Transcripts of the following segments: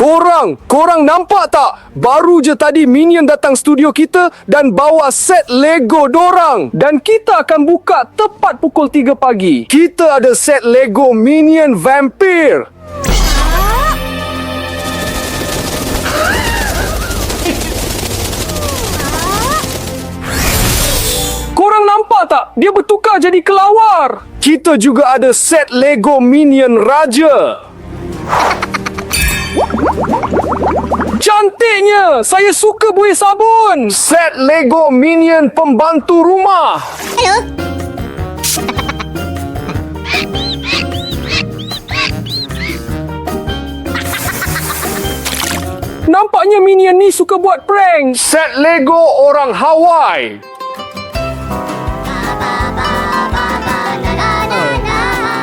Korang nampak tak? Baru je tadi Minion datang studio kita dan bawa set Lego dorang. Dan kita akan buka tepat pukul 3 pagi. Kita ada set Lego Minion Vampire. Korang nampak tak? Dia bertukar jadi kelawar. Kita juga ada set Lego Minion Raja. Cantiknya! Saya suka buih sabun. Set Lego Minion Pembantu Rumah. Nampaknya Minion ni suka buat prank. Set Lego orang Hawaii.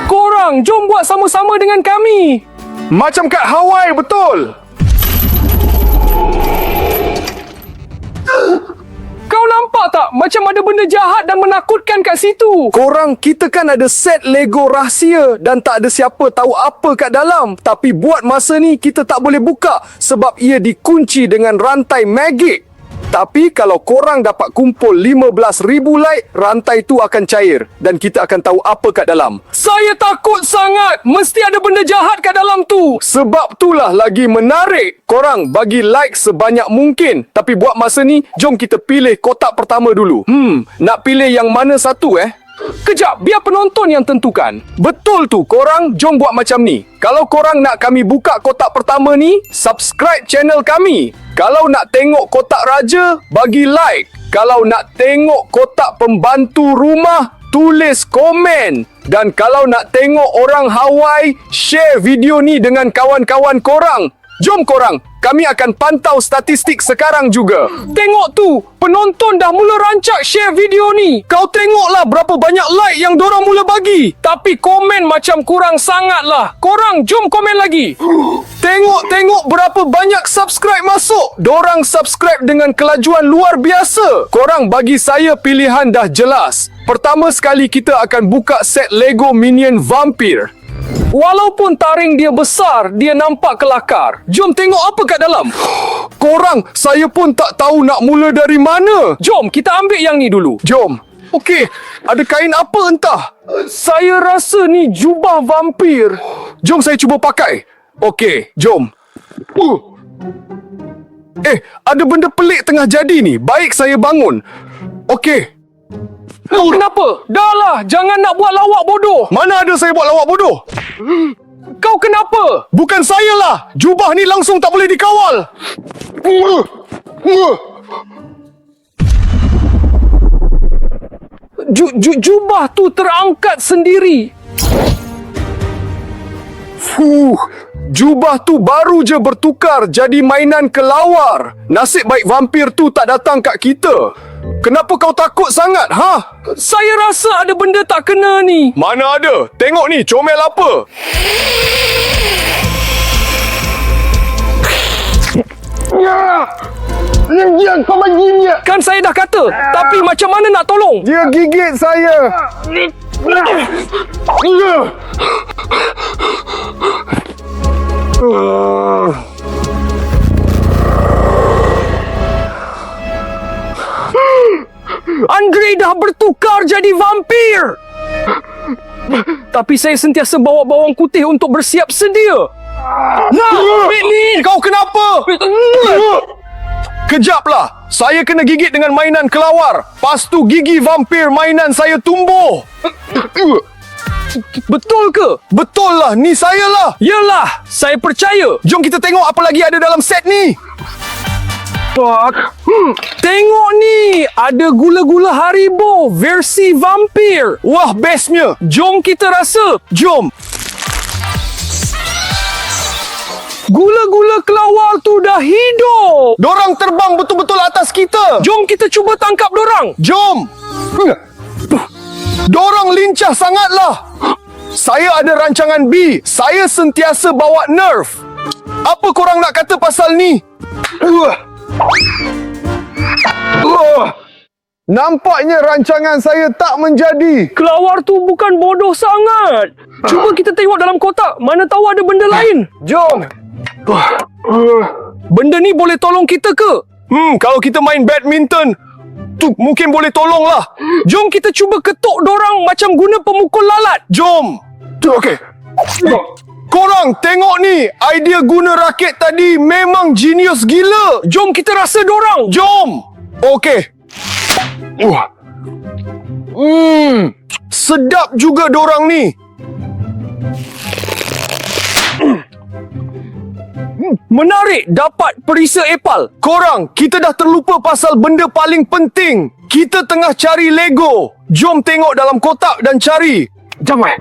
Korang, jom buat sama-sama dengan kami. Macam kat Hawaii, betul? Kau nampak tak? Macam ada benda jahat dan menakutkan kat situ. Korang, kita kan ada set Lego rahsia dan tak ada siapa tahu apa kat dalam. Tapi buat masa ni, kita tak boleh buka sebab ia dikunci dengan rantai magik. Tapi kalau korang dapat kumpul 15,000 like, rantai tu akan cair dan kita akan tahu apa kat dalam. Saya takut sangat. Mesti ada benda jahat kat dalam tu. Sebab itulah lagi menarik. Korang bagi like sebanyak mungkin. Tapi buat masa ni, jom kita pilih kotak pertama dulu. Nak pilih yang mana satu Kejap, biar penonton yang tentukan. Betul tu, korang jom buat macam ni. Kalau korang nak kami buka kotak pertama ni, subscribe channel kami. Kalau nak tengok kotak raja, bagi like. Kalau nak tengok kotak pembantu rumah, tulis komen. Dan kalau nak tengok orang Hawaii, share video ni dengan kawan-kawan korang. Jom korang, kami akan pantau statistik sekarang juga. Tengok tu, penonton dah mula rancak share video ni. Kau tengoklah berapa banyak like yang dorang mula bagi. Tapi komen macam kurang sangat lah. Korang jom komen lagi. Tengok berapa banyak subscribe masuk. Dorang subscribe dengan kelajuan luar biasa. Korang bagi saya pilihan dah jelas. Pertama sekali kita akan buka set Lego Minion Vampire. Walaupun taring dia besar, dia nampak kelakar. Jom tengok apa kat dalam. Korang, saya pun tak tahu nak mula dari mana. Jom, kita ambil yang ni dulu. Jom. Okey, ada kain apa entah. Saya rasa ni jubah vampir. Jom saya cuba pakai. Okey, jom. Ada benda pelik tengah jadi ni. Baik saya bangun. Okey. Kenapa? Dah lah, jangan nak buat lawak bodoh. Mana ada saya buat lawak bodoh? Kau kenapa? Bukan saya lah. Jubah ni langsung tak boleh dikawal. Jubah tu terangkat sendiri. Jubah tu baru je bertukar jadi mainan kelawar. Nasib baik vampir tu tak datang kat kita. Kenapa kau takut sangat, Saya rasa ada benda tak kena ni. Mana ada? Tengok ni, comel apa? Kau bagi dia. Kan saya dah kata, tapi macam mana nak tolong? Dia gigit saya. Andre dah bertukar jadi vampir. Tapi saya sentiasa bawa bawang putih untuk bersiap sedia. Ni, kau kenapa? Kejaplah. Saya kena gigit dengan mainan kelawar. Pastu gigi vampir mainan saya tumbuh. Betul ke? Betul lah, ni saya lah. Yalah, saya percaya. Jom kita tengok apa lagi ada dalam set ni. Tengok ni, ada gula-gula Haribo versi vampir. Wah, bestnya. Jom kita rasa. Jom. Gula-gula kelawar tu dah hidup. Dorang terbang betul-betul atas kita. Jom kita cuba tangkap dorang. Jom. Dorang lincah sangatlah. Saya ada rancangan B. Saya sentiasa bawa Nerf. Apa korang nak kata pasal ni? Nampaknya rancangan saya tak menjadi. Kelawar tu bukan bodoh sangat. Cuba kita tengok dalam kotak. Mana tahu ada benda lain. Jom. Benda ni boleh tolong kita ke? Kalau kita main badminton, tu mungkin boleh tolong lah. Jom kita cuba ketuk dorang macam guna pemukul lalat. Jom. Okey. Korang tengok ni, idea guna raket tadi memang genius gila. Jom kita rasa dorang. Jom. Okey. Sedap juga dorang ni. Menarik dapat perisa Epal. Korang, kita dah terlupa pasal benda paling penting. Kita tengah cari Lego. Jom tengok dalam kotak dan cari. Jangan.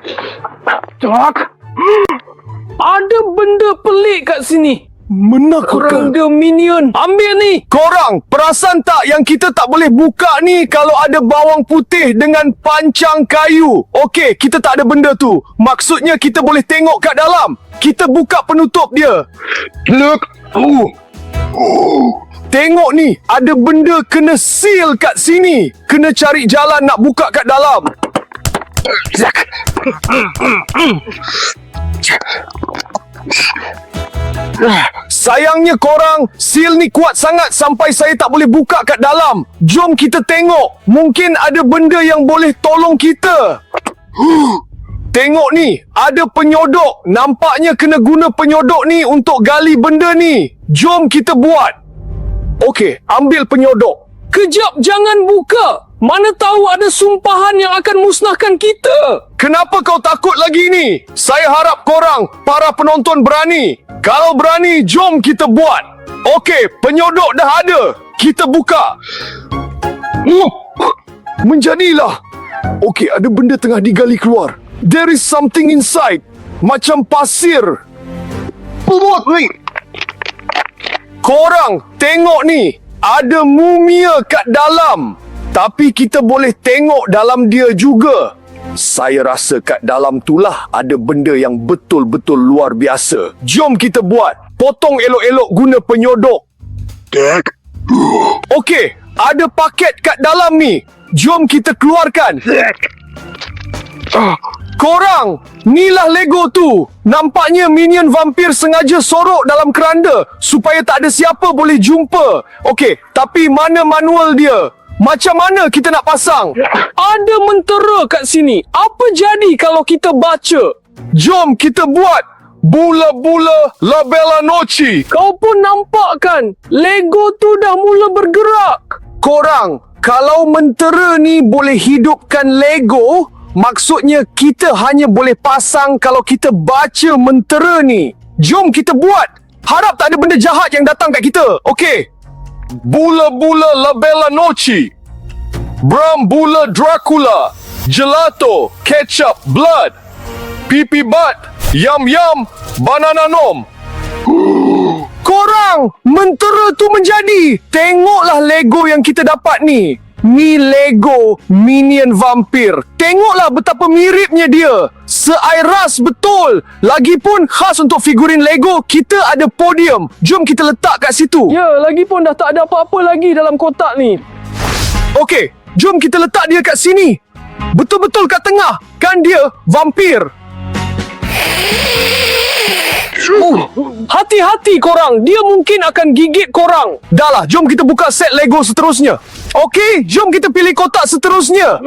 Ada benda pelik kat sini. Menakutkan. Korang dia minion. Ambil ni. Korang, perasan tak yang kita tak boleh buka ni kalau ada bawang putih dengan pancang kayu? Okey, kita tak ada benda tu. Maksudnya kita boleh tengok kat dalam. Kita buka penutup dia. Look. Tengok ni, ada benda kena seal kat sini. Kena cari jalan nak buka kat dalam. Sayangnya korang, seal ni kuat sangat sampai saya tak boleh buka kat dalam. Jom kita tengok. Mungkin ada benda yang boleh tolong kita. Tengok ni, ada penyodok. Nampaknya kena guna penyodok ni untuk gali benda ni. Jom kita buat. Okey, ambil penyodok. Kejap, jangan buka. Mana tahu ada sumpahan yang akan musnahkan kita. Kenapa kau takut lagi ni? Saya harap korang, para penonton berani. Kalau berani, jom kita buat. Okey, penyodok dah ada. Kita buka. Menjadilah. Okey, ada benda tengah digali keluar. There is something inside. Macam pasir. Korang, tengok ni. Ada mumia kat dalam. Tapi kita boleh tengok dalam dia juga. Saya rasa kat dalam tulah ada benda yang betul-betul luar biasa. Jom kita buat. Potong elok-elok guna penyodok. Okey, ada paket kat dalam ni. Jom kita keluarkan. Korang, nilah Lego tu. Nampaknya minion vampir sengaja sorok dalam keranda supaya tak ada siapa boleh jumpa. Okey, tapi mana manual dia? Macam mana kita nak pasang? Ada mentera kat sini. Apa jadi kalau kita baca? Jom kita buat. Bula-bula la bella noche. Kau pun nampak kan? Lego tu dah mula bergerak. Korang, kalau mentera ni boleh hidupkan Lego, maksudnya kita hanya boleh pasang kalau kita baca mentera ni. Jom kita buat. Harap tak ada benda jahat yang datang kat kita. Okey. Bula-bula la bella noche. Brambula Dracula. Gelato. Ketchup. Blood. Pipi bat. Yum-yum. Banana nom. Korang, mentera tu menjadi. Tengoklah Lego yang kita dapat ni. Ni Lego minion vampir. Tengoklah betapa miripnya dia. Seairas betul. Lagipun khas untuk figurin Lego, kita ada podium. Jom kita letak kat situ. Ya, lagipun dah tak ada apa-apa lagi dalam kotak ni. Okey, jom kita letak dia kat sini. Betul-betul kat tengah. Kan dia vampir. Hati-hati korang. Dia mungkin akan gigit korang. Dah lah, jom kita buka set Lego seterusnya. Okey, jom kita pilih kotak seterusnya.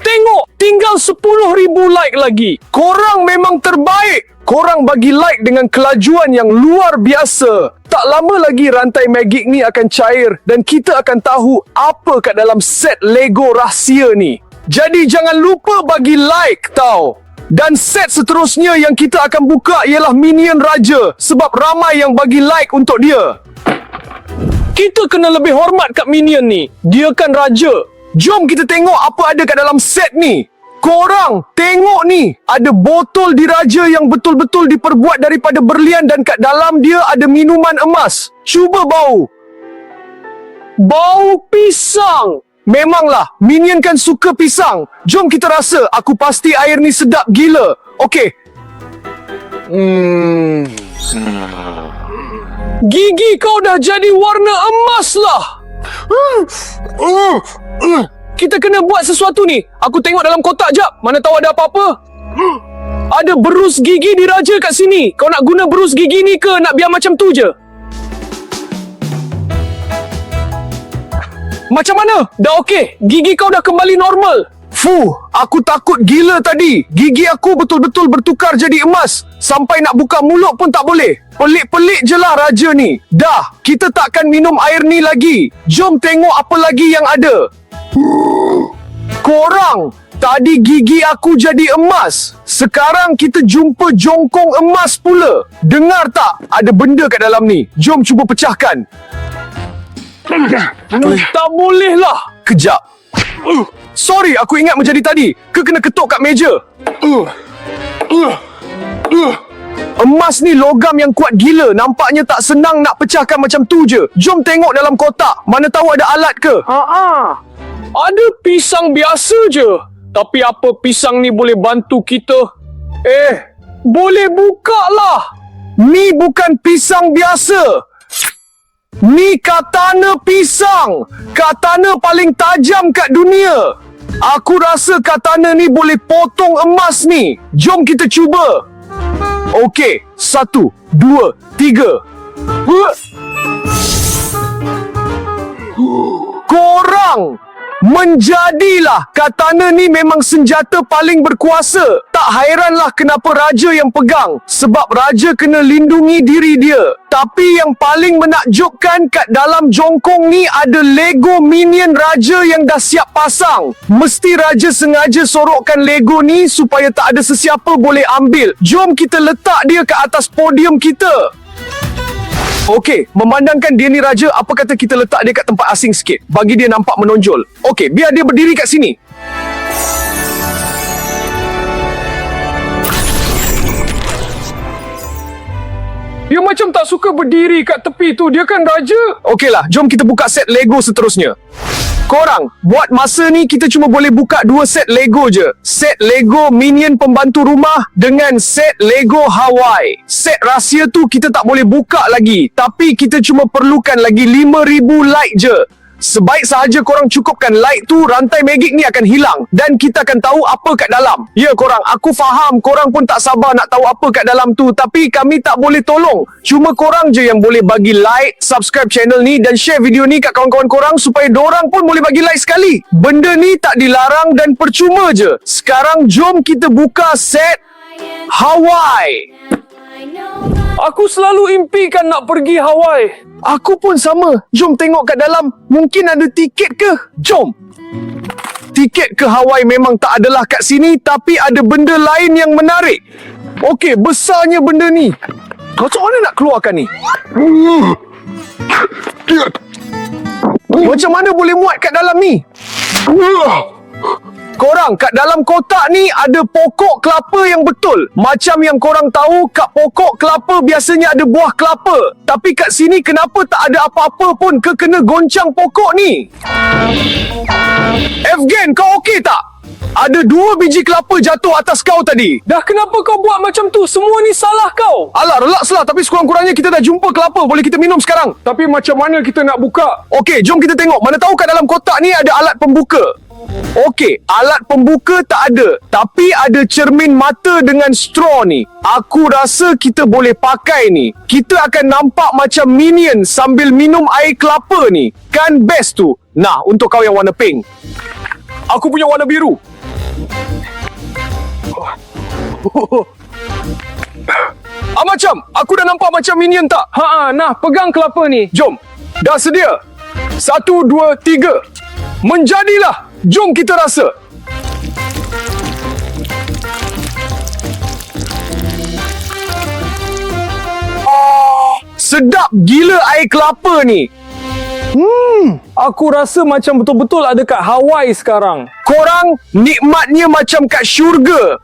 Tengok, tinggal 10,000 like lagi. Korang memang terbaik. Korang bagi like dengan kelajuan yang luar biasa. Tak lama lagi rantai magic ni akan cair dan kita akan tahu apa kat dalam set Lego rahsia ni. Jadi jangan lupa bagi like tau. Dan set seterusnya yang kita akan buka ialah Minion Raja sebab ramai yang bagi like untuk dia. Kita kena lebih hormat kat Minion ni. Dia kan raja. Jom kita tengok apa ada kat dalam set ni. Korang, tengok ni. Ada botol diraja yang betul-betul diperbuat daripada berlian dan kat dalam dia ada minuman emas. Cuba bau. Bau pisang. Memanglah, Minion kan suka pisang. Jom kita rasa. Aku pasti air ni sedap gila. Okey. Gigi kau dah jadi warna emas lah. Kita kena buat sesuatu ni. Aku tengok dalam kotak jap. Mana tahu ada apa-apa. Ada berus gigi diraja kat sini. Kau nak guna berus gigi ni ke nak biar macam tu je? Macam mana? Dah okey. Gigi kau dah kembali normal. Fuh, aku takut gila tadi. Gigi aku betul-betul bertukar jadi emas. Sampai nak buka mulut pun tak boleh. Pelik-pelik je lah raja ni. Dah, kita takkan minum air ni lagi. Jom tengok apa lagi yang ada. Korang, tadi gigi aku jadi emas. Sekarang kita jumpa jongkong emas pula. Dengar tak? Ada benda kat dalam ni. Jom cuba pecahkan. Tak boleh lah. Kejap. Sorry, aku ingat menjadi tadi. Kena ketuk kat meja. Emas ni logam yang kuat gila. Nampaknya tak senang nak pecahkan macam tu je. Jom tengok dalam kotak. Mana tahu ada alat ke? Ada pisang biasa je. Tapi apa pisang ni boleh bantu kita? Boleh buka lah. Ni bukan pisang biasa. Ni katana pisang. Katana paling tajam kat dunia. Aku rasa katana ni boleh potong emas ni. Jom kita cuba. Okey, 1, 2, 3. Korang, menjadilah. Katana ni memang senjata paling berkuasa. Tak hairanlah kenapa raja yang pegang. Sebab raja kena lindungi diri dia. Tapi yang paling menakjubkan, kat dalam jongkong ni ada Lego minion raja yang dah siap pasang. Mesti raja sengaja sorokkan Lego ni supaya tak ada sesiapa boleh ambil. Jom kita letak dia ke atas podium kita. Okey, memandangkan dia ni raja, apa kata kita letak dia kat tempat asing sikit, bagi dia nampak menonjol. Okey, biar dia berdiri kat sini. Dia macam tak suka berdiri kat tepi tu. Dia kan raja. Okeylah, jom kita buka set Lego seterusnya. Korang, buat masa ni kita cuma boleh buka 2 set Lego je. Set Lego Minion Pembantu Rumah dengan set Lego Hawaii. Set rahsia tu kita tak boleh buka lagi. Tapi kita cuma perlukan lagi 5,000 like je. Sebaik sahaja korang cukupkan like tu, rantai magik ni akan hilang dan kita akan tahu apa kat dalam. Ya korang, aku faham korang pun tak sabar nak tahu apa kat dalam tu, tapi kami tak boleh tolong. Cuma korang je yang boleh bagi like, subscribe channel ni dan share video ni kat kawan-kawan korang supaya dorang pun boleh bagi like sekali. Benda ni tak dilarang dan percuma je. Sekarang jom kita buka set Hawaii. Aku selalu impikan nak pergi Hawaii. Aku pun sama. Jom tengok kat dalam. Mungkin ada tiket ke? Jom. Tiket ke Hawaii memang tak adalah kat sini, tapi ada benda lain yang menarik. Okey, besarnya benda ni. Macam mana nak keluarkan ni? Macam mana boleh muat kat dalam ni? Korang, kat dalam kotak ni ada pokok kelapa yang betul. Macam yang korang tahu, kat pokok kelapa biasanya ada buah kelapa. Tapi kat sini kenapa tak ada apa-apa pun? Kena goncang pokok ni. Evgen, kau okey tak? Ada 2 biji kelapa jatuh atas kau tadi. Dah kenapa kau buat macam tu? Semua ni salah kau. Alah, relax lah. Tapi sekurang-kurangnya kita dah jumpa kelapa. Boleh kita minum sekarang. Tapi macam mana kita nak buka? Okey, jom kita tengok. Mana tahu kat dalam kotak ni ada alat pembuka. Okey, alat pembuka tak ada. Tapi ada cermin mata dengan straw ni. Aku rasa kita boleh pakai ni. Kita akan nampak macam minion sambil minum air kelapa ni. Kan best tu? Nah, untuk kau yang warna pink. Aku punya warna biru. Macam, aku dah nampak macam minion tak? Nah, pegang kelapa ni. Jom. Dah sedia? 1, 2, 3. Menjadilah. Jom kita rasa. Sedap gila air kelapa ni. Aku rasa macam betul-betul ada kat Hawaii sekarang. Korang, nikmatnya macam kat syurga.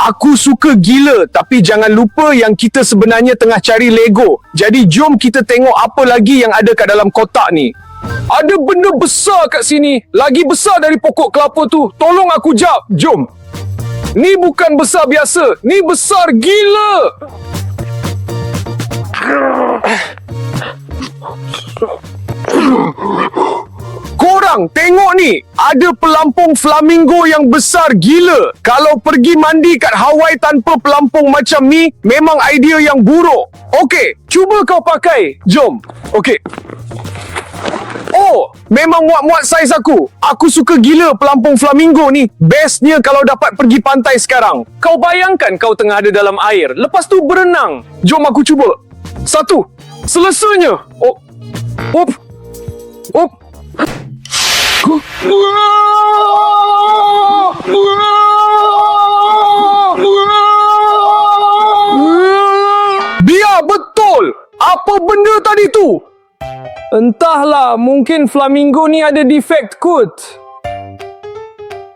Aku suka gila, tapi jangan lupa yang kita sebenarnya tengah cari Lego. Jadi jom kita tengok apa lagi yang ada kat dalam kotak ni. Ada benda besar kat sini. Lagi besar dari pokok kelapa tu. Tolong aku jap. Jom. Ni bukan besar biasa. Ni besar gila. Korang tengok ni. Ada pelampung flamingo yang besar gila. Kalau pergi mandi kat Hawaii tanpa pelampung macam ni, memang idea yang buruk. Okey, cuba kau pakai. Jom. Okey. Oh, Memang muat-muat saiz aku. Aku suka gila pelampung flamingo ni. Bestnya kalau dapat pergi pantai sekarang. Kau bayangkan kau tengah ada dalam air. Lepas tu berenang. Jom aku cuba. 1. Selesanya. Op. Op. Op. Biar betul. Apa benda tadi tu? Entahlah, mungkin flamingo ni ada defect kot.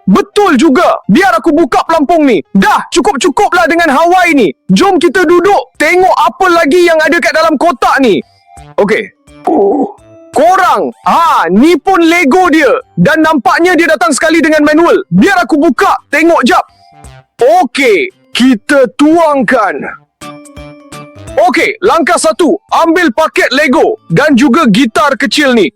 Betul juga. Biar aku buka pelampung ni. Dah, cukup-cukuplah dengan Hawaii ni. Jom kita duduk. Tengok apa lagi yang ada kat dalam kotak ni. Okey. Korang. Ni pun Lego dia. Dan nampaknya dia datang sekali dengan manual. Biar aku buka. Tengok jap. Okey. Kita tuangkan. Okey, langkah 1. Ambil paket Lego. Dan juga gitar kecil ni.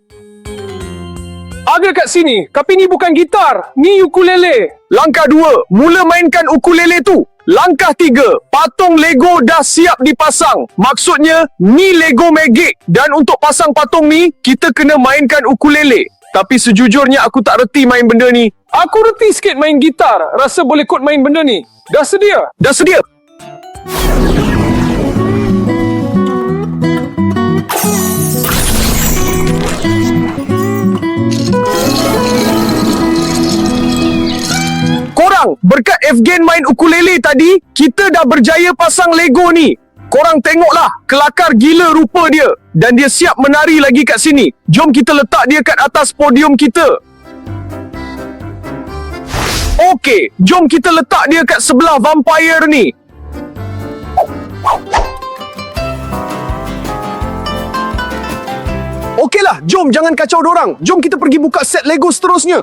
Ada kat sini. Tapi ni bukan gitar. Ni ukulele. Langkah 2. Mula mainkan ukulele tu. Langkah 3. Patung Lego dah siap dipasang. Maksudnya, ni Lego Magic. Dan untuk pasang patung ni, kita kena mainkan ukulele. Tapi sejujurnya aku tak reti main benda ni. Aku reti sikit main gitar. Rasa boleh kot main benda ni. Dah sedia? Dah sedia. Berkat Evgen main ukulele tadi, kita dah berjaya pasang Lego ni. Korang tengoklah, kelakar gila rupa dia. Dan dia siap menari lagi kat sini. Jom kita letak dia kat atas podium kita. Okey, jom kita letak dia kat sebelah vampire ni. Okeylah, jom jangan kacau dorang. Jom kita pergi buka set Lego seterusnya.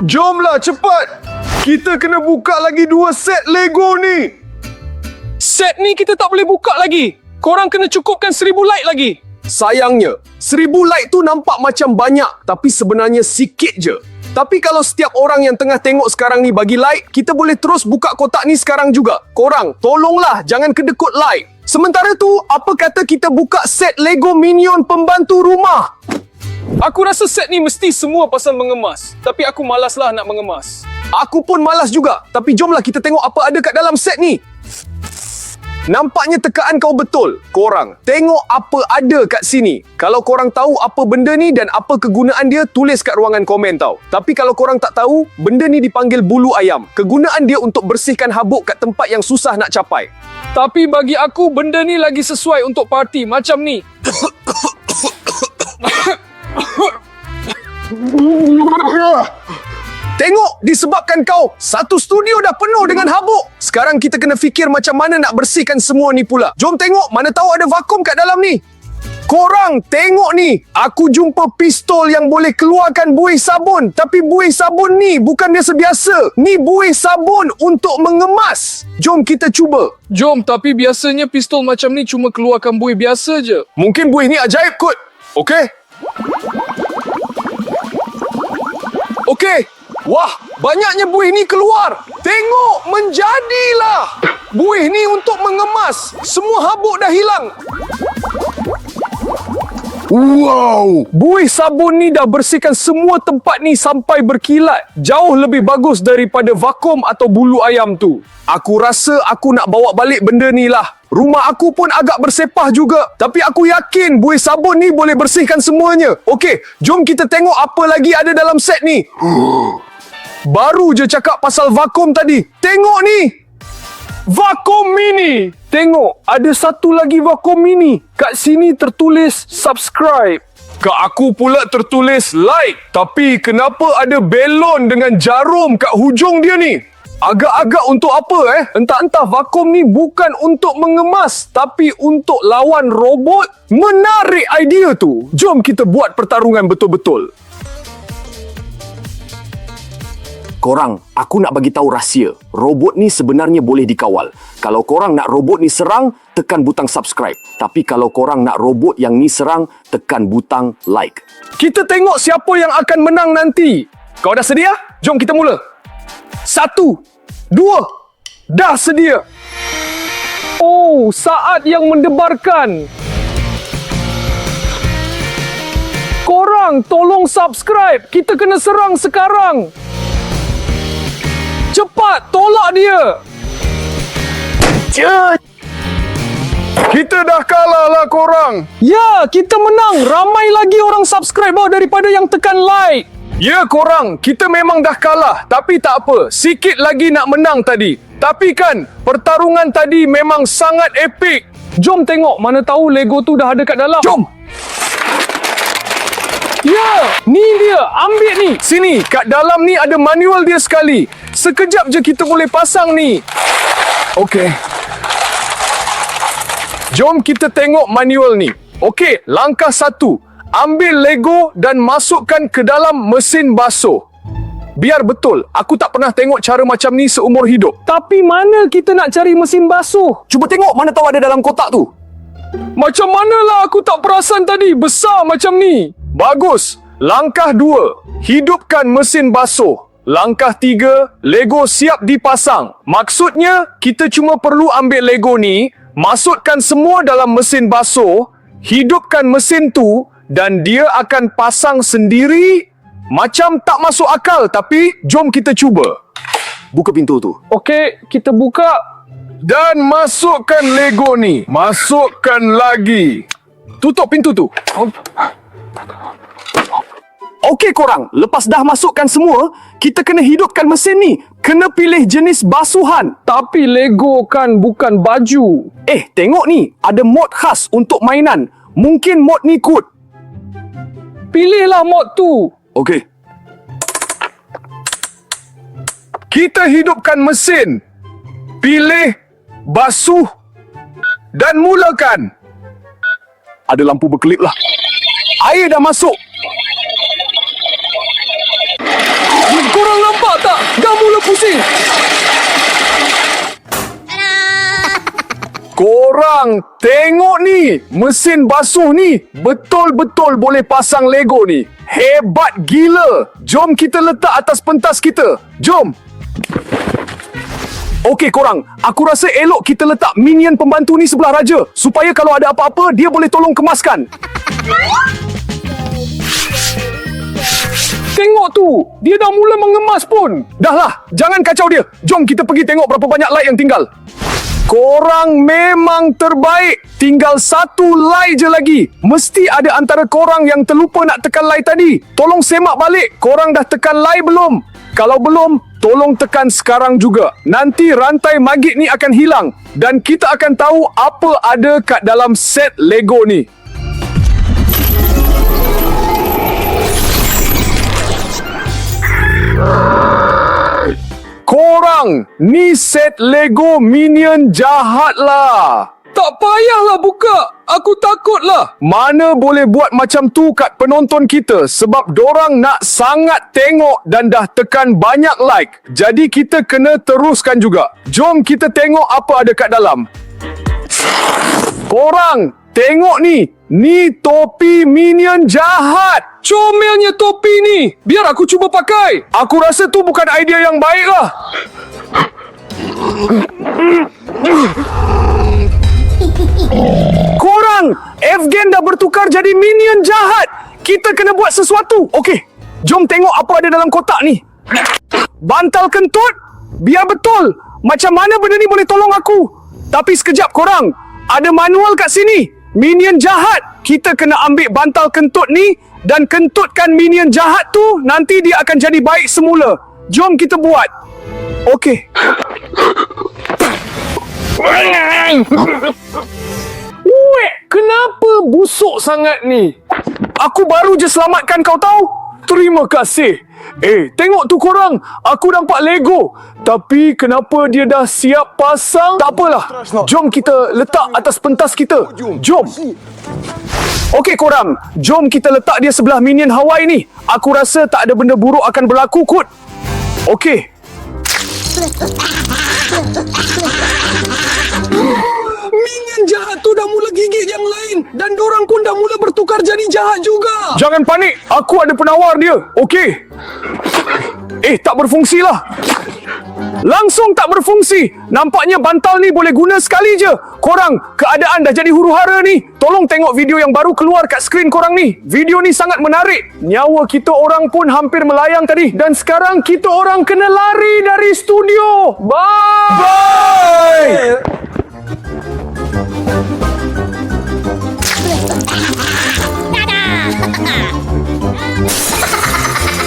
Jomlah, cepat! Kita kena buka lagi 2 set Lego ni! Set ni kita tak boleh buka lagi! Korang kena cukupkan 1000 like lagi! Sayangnya, 1000 like tu nampak macam banyak, tapi sebenarnya sikit je. Tapi kalau setiap orang yang tengah tengok sekarang ni bagi like, kita boleh terus buka kotak ni sekarang juga. Korang, tolonglah jangan kedekut like. Sementara tu, apa kata kita buka set Lego Minion pembantu rumah? Aku rasa set ni mesti semua pasal mengemas. Tapi aku malaslah nak mengemas. Aku pun malas juga. Tapi jomlah kita tengok apa ada kat dalam set ni. Nampaknya tekaan kau betul. Korang, tengok apa ada kat sini. Kalau korang tahu apa benda ni dan apa kegunaan dia, tulis kat ruangan komen tau. Tapi kalau korang tak tahu, benda ni dipanggil bulu ayam. Kegunaan dia untuk bersihkan habuk kat tempat yang susah nak capai. Tapi bagi aku, benda ni lagi sesuai untuk parti macam ni. Tengok, disebabkan kau, satu studio dah penuh dengan habuk. Sekarang kita kena fikir macam mana nak bersihkan semua ni pula. Jom tengok, mana tahu ada vakum kat dalam ni. Korang, tengok ni. Aku jumpa pistol yang boleh keluarkan buih sabun. Tapi buih sabun ni bukan biasa biasa. Ni buih sabun untuk mengemas. Jom kita cuba. Jom, tapi biasanya pistol macam ni cuma keluarkan buih biasa je. Mungkin buih ni ajaib kot. Okey. Okey. Wah, banyaknya buih ni keluar. Tengok, menjadilah. Buih ni untuk mengemas. Semua habuk dah hilang. Wow! Buih sabun ni dah bersihkan semua tempat ni sampai berkilat. Jauh lebih bagus daripada vakum atau bulu ayam tu. Aku rasa aku nak bawa balik benda ni lah. Rumah aku pun agak bersepah juga. Tapi aku yakin buih sabun ni boleh bersihkan semuanya. Okey, jom kita tengok apa lagi ada dalam set ni. Baru je cakap pasal vakum tadi. Tengok ni! Vakum mini! Tengok, ada satu lagi vakum mini. Kat sini tertulis subscribe. Kat aku pula tertulis like. Tapi kenapa ada belon dengan jarum kat hujung dia ni? Agak-agak untuk apa Entah-entah vakum ni bukan untuk mengemas, tapi untuk lawan robot. Menarik idea tu. Jom kita buat pertarungan betul-betul. Korang, aku nak bagi tahu rahsia. Robot ni sebenarnya boleh dikawal. Kalau korang nak robot ni serang, tekan butang subscribe. Tapi kalau korang nak robot yang ni serang, tekan butang like. Kita tengok siapa yang akan menang nanti. Kau dah sedia? Jom kita mula. 1, 2, dah sedia. Oh, saat yang mendebarkan. korang tolong subscribe. Kita kena serang sekarang. Cepat, tolak dia. Kita dah kalah lah korang. Ya, kita menang. Ramai lagi orang subscribe daripada yang tekan like. Ya korang, kita memang dah kalah. Tapi tak apa, sikit lagi nak menang tadi. Tapi kan, pertarungan tadi memang sangat epik. Jom tengok, mana tahu Lego tu dah ada kat dalam. Jom! Ya, ni dia. Ambil ni. Sini, kat dalam ni ada manual dia sekali. Sekejap je kita boleh pasang ni. Okey. Jom kita tengok manual ni. Okey, langkah 1. Ambil Lego dan masukkan ke dalam mesin basuh. Biar betul, aku tak pernah tengok cara macam ni seumur hidup. Tapi mana kita nak cari mesin basuh? Cuba tengok mana tahu ada dalam kotak tu. Macam manalah aku tak perasan tadi, besar macam ni. Bagus. Langkah 2, hidupkan mesin basuh. Langkah 3, Lego siap dipasang. Maksudnya, kita cuma perlu ambil Lego ni, masukkan semua dalam mesin basuh, hidupkan mesin tu dan dia akan pasang sendiri. Macam tak masuk akal, tapi jom kita cuba. Buka pintu tu. Okey, kita buka. Dan masukkan Lego ni. Masukkan lagi. Tutup pintu tu. Okey korang, lepas dah masukkan semua, kita kena hidupkan mesin ni. Kena pilih jenis basuhan. Tapi Lego kan bukan baju. Tengok ni, ada mod khas untuk mainan. Mungkin mod ni kot. Pilihlah mod tu. Okey. Kita hidupkan mesin. Pilih basuh dan mulakan. Ada lampu berkelip lah. Air dah masuk. Korang nampak tak? Dah mula pusing. Korang tengok ni. Mesin basuh ni betul-betul boleh pasang Lego ni. Hebat gila. Jom kita letak atas pentas kita. Jom. Okey korang, aku rasa elok kita letak minion pembantu ni sebelah raja. Supaya kalau ada apa-apa, dia boleh tolong kemaskan. Tengok tu. Dia dah mula mengemas pun. Dah lah, jangan kacau dia. Jom kita pergi tengok berapa banyak like yang tinggal. Korang memang terbaik. Tinggal 1 like je lagi. Mesti ada antara korang yang terlupa nak tekan like tadi. Tolong semak balik. Korang dah tekan like belum? Kalau belum, tolong tekan sekarang juga. Nanti rantai magik ni akan hilang. Dan kita akan tahu apa ada kat dalam set Lego ni. Korang, ni set Lego minion jahat lah. Tak payahlah buka. Aku takut lah. Mana boleh buat macam tu kat penonton kita sebab dorang nak sangat tengok dan dah tekan banyak like. Jadi kita kena teruskan juga. Jom kita tengok apa ada kat dalam. Korang, tengok ni. Ni topi minion jahat. Comelnya topi ni. Biar aku cuba pakai. Aku rasa tu bukan idea yang baik lah. Korang, Evgen dah bertukar jadi minion jahat. Kita kena buat sesuatu. Okey, jom tengok apa ada dalam kotak ni. Bantal kentut? Biar betul. Macam mana benda ni boleh tolong aku? Tapi sekejap korang. Ada manual kat sini. Minion jahat. Kita kena ambil bantal kentut ni dan kentutkan minion jahat tu. Nanti dia akan jadi baik semula. Jom kita buat. Okey. Weh, kenapa busuk sangat ni? Aku baru je selamatkan kau tahu. Terima kasih. Tengok tu korang. Aku nampak Lego. Tapi kenapa dia dah siap pasang? Tak apalah. Jom kita letak atas pentas kita. Jom. Okey korang. Jom kita letak dia sebelah minion Hawaii ni. Aku rasa tak ada benda buruk akan berlaku kot. Okey. Minion jahat tu dah mula gigit yang lain. Dan dorang pun dah mula bertukar jadi jahat juga. Jangan panik. Aku ada penawar dia. Okey. Tak berfungsi lah. Langsung tak berfungsi. Nampaknya bantal ni boleh guna sekali je. Korang, keadaan dah jadi huru-hara ni. Tolong tengok video yang baru keluar kat skrin korang ni. Video ni sangat menarik. Nyawa kita orang pun hampir melayang tadi. Dan sekarang kita orang kena lari dari studio. Bye!